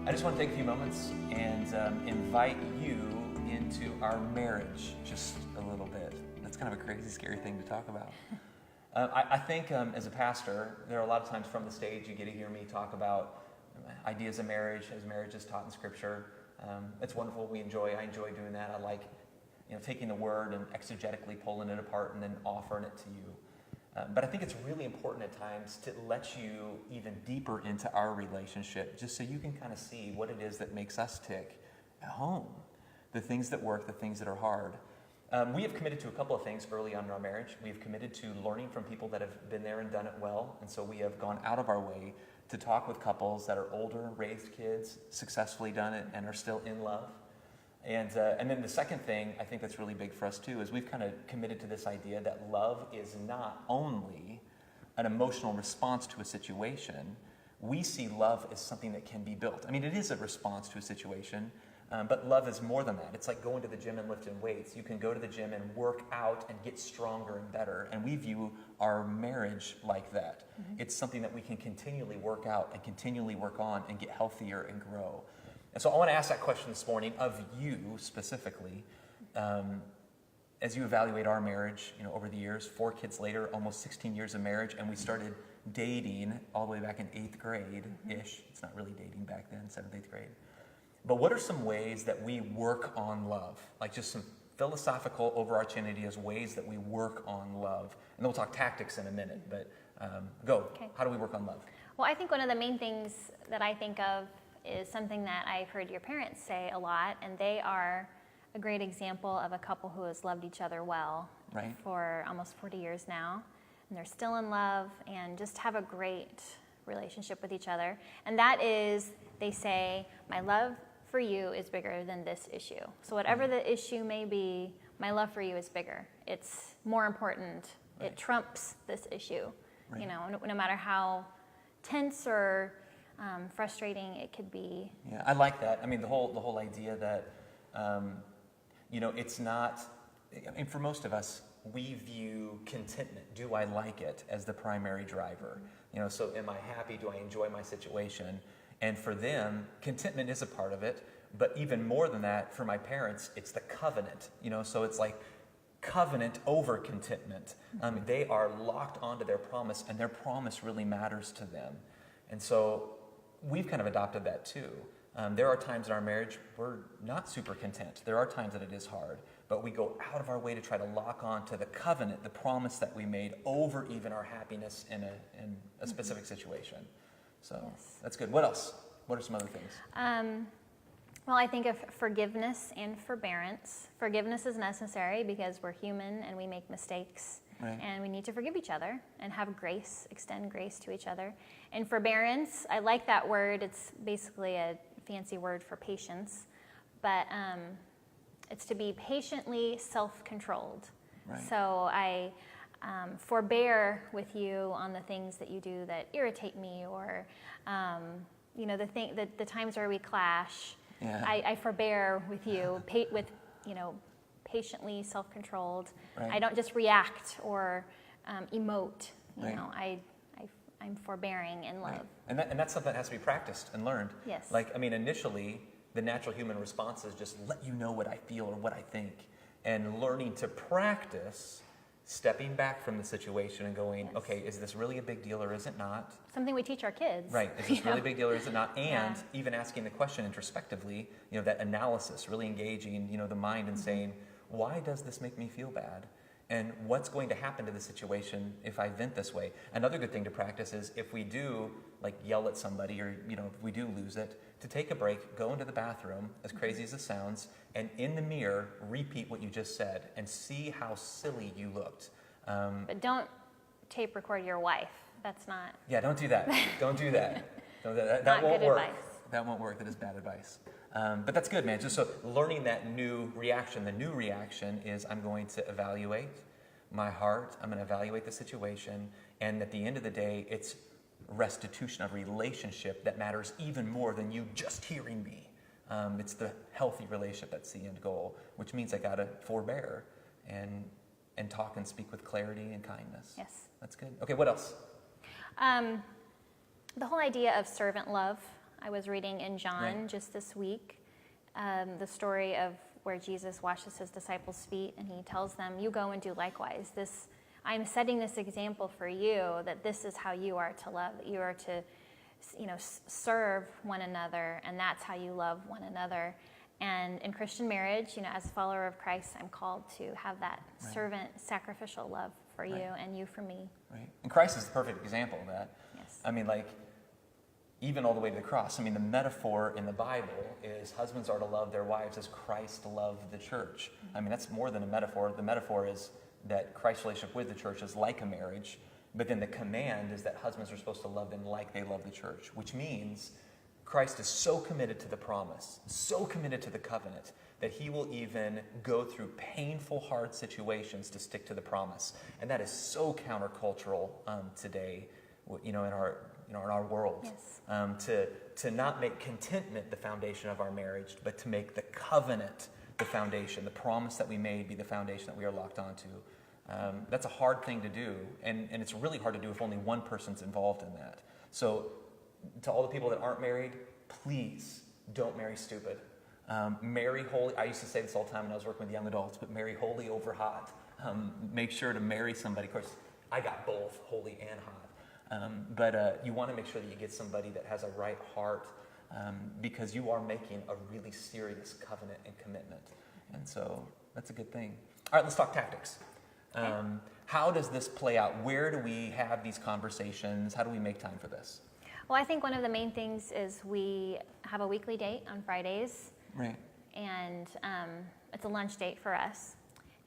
I just want to take a few moments and invite you into our marriage just a little bit. That's kind of a crazy, scary thing to talk about. I think as a pastor, there are a lot of times from the stage you get to hear me talk about ideas of marriage as marriage is taught in Scripture. It's wonderful. I enjoy doing that. I like taking the word and exegetically pulling it apart and then offering it to you. But I think it's really important at times to let you even deeper into our relationship, just so you can kind of see what it is that makes us tick at home, the things that work, the things that are hard. We have committed to a couple of things early on in our marriage. We've committed to learning from people that have been there and done it well, and so we have gone out of our way to talk with couples that are older, raised kids, successfully done it, and are still in love. And then the second thing I think that's really big for us too is we've kind of committed to this idea that love is not only an emotional response to a situation. We see love as something that can be built. I mean, it is a response to a situation, but love is more than that. It's like going to the gym and lifting weights. You can go to the gym and work out and get stronger and better, and we view our marriage like that. Mm-hmm. It's something that we can continually work out and continually work on and get healthier and grow. And so I want to ask that question this morning of you specifically, as you evaluate our marriage, over the years, 4 kids later, almost 16 years of marriage, and we started dating all the way back in 8th grade-ish. It's not really dating back then, 7th, 8th grade. But what are some ways that we work on love? Like just some philosophical overarching ideas, ways that we work on love. And then we'll talk tactics in a minute, but go. Okay. How do we work on love? Well, I think one of the main things that I think of is something that I've heard your parents say a lot, and they are a great example of a couple who has loved each other well for almost 40 years now, and they're still in love and just have a great relationship with each other. And that is, they say, my love for you is bigger than this issue. So whatever the issue may be, my love for you is bigger. It's more important. It trumps this issue. No matter how tense or frustrating it could be. Yeah, I like that. I mean, the whole idea that, it's not, for most of us, we view contentment, do I like it, as the primary driver. So am I happy? Do I enjoy my situation? And for them, contentment is a part of it, but even more than that, for my parents, it's the covenant. So it's like covenant over contentment. They are locked onto their promise, and their promise really matters to them. And so we've kind of adopted that too. There are times in our marriage we're not super content. There are times that it is hard, but we go out of our way to try to lock on to the covenant, the promise that we made over even our happiness in a specific situation. So that's good. What else? What are some other things? Well, I think of forgiveness and forbearance. Forgiveness is necessary because we're human and we make mistakes. Right. And we need to forgive each other and have grace, extend grace to each other. And forbearance, I like that word. It's basically a fancy word for patience. But it's to be patiently self-controlled. Right. So I forbear with you on the things that you do that irritate me, or the times where we clash. Yeah. I forbear with you, patiently self-controlled. Right. I don't just react or emote. I'm forbearing in love. Right. And that's something that has to be practiced and learned. Yes. Initially, the natural human response is just let you know what I feel or what I think. And learning to practice stepping back from the situation and going, okay, is this really a big deal or is it not? Something we teach our kids. Right. Is this really a big deal or is it not? And even asking the question introspectively, that analysis, really engaging, the mind and saying, why does this make me feel bad? And what's going to happen to the situation if I vent this way? Another good thing to practice is if we do yell at somebody or, if we do lose it, to take a break, go into the bathroom, as crazy as it sounds, and in the mirror, repeat what you just said and see how silly you looked. But don't tape record your wife. That's not... Yeah, don't do that. Don't do that. That won't work. Advice. That won't work. That is bad advice. But that's good, man. Just so learning that new reaction. The new reaction is I'm going to evaluate my heart. I'm going to evaluate the situation. And at the end of the day, it's restitution of relationship that matters even more than you just hearing me. It's the healthy relationship that's the end goal, which means I got to forbear and talk and speak with clarity and kindness. Yes. That's good. Okay, what else? The whole idea of servant love. I was reading in John just this week the story of where Jesus washes his disciples' feet, and he tells them, you go and do likewise. I'm setting this example for you, that this is how you are to love, that you are to, serve one another, and that's how you love one another. And in Christian marriage, as a follower of Christ, I'm called to have that servant, sacrificial love for you and you for me. Right. And Christ is the perfect example of that. Yes. I mean, even all the way to the cross. I mean, the metaphor in the Bible is husbands are to love their wives as Christ loved the church. Mm-hmm. I mean, that's more than a metaphor. The metaphor is that Christ's relationship with the church is like a marriage, but then the command is that husbands are supposed to love them like they love the church, which means Christ is so committed to the promise, so committed to the covenant, that he will even go through painful, hard situations to stick to the promise. And that is so countercultural today, in our world. Yes. To not make contentment the foundation of our marriage, but to make the covenant the foundation, the promise that we made be the foundation that we are locked onto. That's a hard thing to do, and it's really hard to do if only one person's involved in that. So to all the people that aren't married, please don't marry stupid. Marry holy. I used to say this all the time when I was working with young adults, but marry holy over hot. Make sure to marry somebody. Of course, I got both, holy and hot. But you want to make sure that you get somebody that has a right heart, because you are making a really serious covenant and commitment. And so that's a good thing. All right, let's talk tactics. How does this play out? Where do we have these conversations? How do we make time for this? Well, I think one of the main things is we have a weekly date on Fridays. Right. And it's a lunch date for us.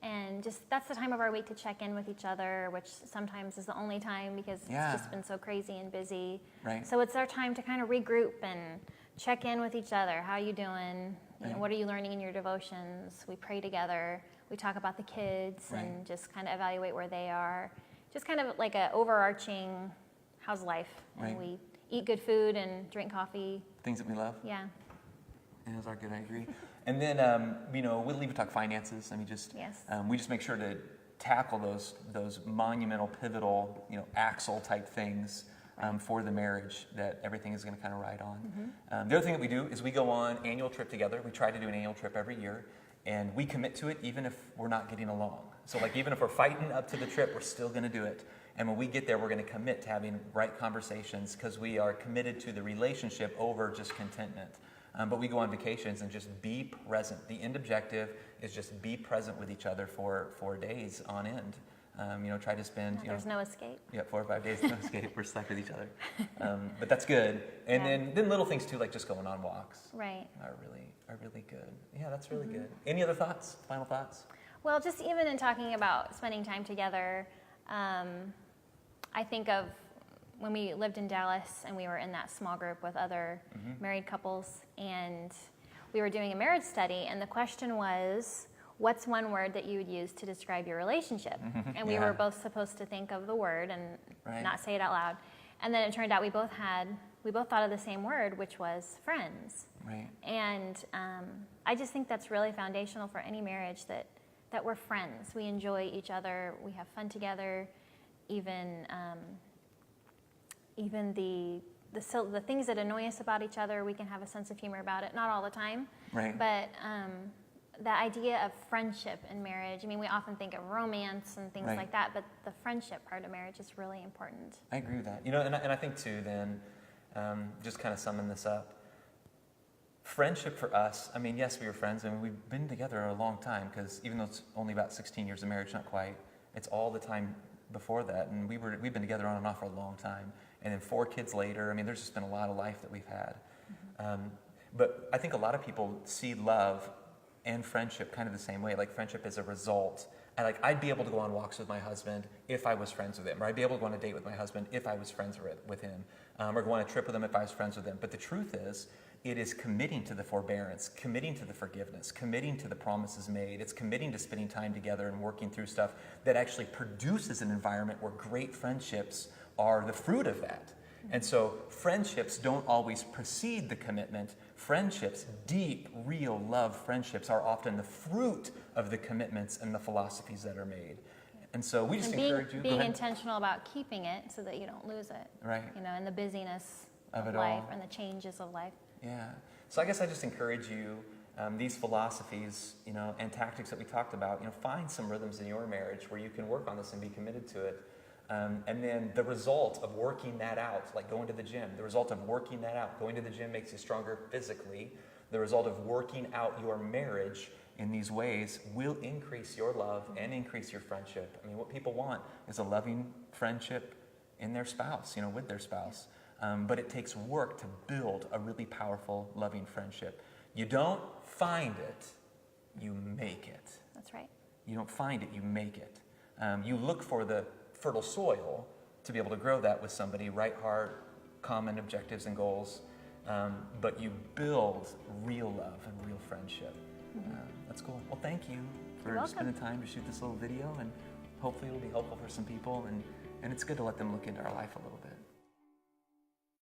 And that's the time of our week to check in with each other, which sometimes is the only time because it's just been so crazy and busy. Right. So it's our time to kind of regroup and check in with each other. How are you doing? What are you learning in your devotions? We pray together. We talk about the kids and just kind of evaluate where they are. Just kind of like a overarching, how's life? And we eat good food and drink coffee. Things that we love. Yeah. And those are good, I agree. And then, we'll even talk finances. I mean, we just make sure to tackle those monumental, pivotal, axle type things for the marriage that everything is going to kind of ride on. Mm-hmm. The other thing that we do is we go on annual trip together. We try to do an annual trip every year, and we commit to it even if we're not getting along. So even if we're fighting up to the trip, we're still going to do it. And when we get there, we're going to commit to having right conversations because we are committed to the relationship over just contentment. But we go on vacations and just be present. The end objective is just be present with each other for days on end. Try to spend. There's no escape. Yeah, 4 or 5 days, no escape. We're stuck with each other. But that's good. And then little things too, like just going on walks. Right. Are really good. Yeah, that's really good. Any other thoughts? Final thoughts? Well, just even in talking about spending time together, I think of when we lived in Dallas and we were in that small group with other married couples, and we were doing a marriage study, and the question was, what's one word that you would use to describe your relationship? And we were both supposed to think of the word and not say it out loud. And then it turned out we both thought of the same word, which was friends. Right. And I just think that's really foundational for any marriage, that we're friends. We enjoy each other. We have fun together. Even the things that annoy us about each other, we can have a sense of humor about it. Not all the time. Right. But the idea of friendship in marriage, we often think of romance and things like that, but the friendship part of marriage is really important. I agree with that. And I think too then, just kind of summing this up, friendship for us, yes, we were friends, and we've been together a long time, because even though it's only about 16 years of marriage, not quite, it's all the time before that, and we've been together on and off for a long time. And then 4 kids later, there's just been a lot of life that we've had. But I think a lot of people see love and friendship kind of the same way. Like friendship is a result. I'd be able to go on walks with my husband if I was friends with him, or I'd be able to go on a date with my husband if I was friends with him, or go on a trip with him if I was friends with him. But the truth is, it is committing to the forbearance, committing to the forgiveness, committing to the promises made. It's committing to spending time together and working through stuff that actually produces an environment where great friendships are the fruit of that. And so friendships don't always precede the commitment. Friendships, deep, real love friendships, are often the fruit of the commitments and the philosophies that are made. And so we just encourage you. Being intentional about keeping it so that you don't lose it. Right. In the busyness of it life all. and the changes of life. Yeah. So I guess I just encourage you, these philosophies, and tactics that we talked about, find some rhythms in your marriage where you can work on this and be committed to it. And then the result of working that out, like going to the gym, the result of working that out, going to the gym makes you stronger physically. The result of working out your marriage in these ways will increase your love and increase your friendship. I mean, what people want is a loving friendship in their spouse, with their spouse. But it takes work to build a really powerful, loving friendship. You don't find it, you make it. That's right. You don't find it, you make it. You look for the fertile soil to be able to grow that with somebody, right heart, common objectives and goals. But you build real love and real friendship. That's cool. Well, thank you for spending time to shoot this little video, and hopefully it'll be helpful for some people. And it's good to let them look into our life a little bit.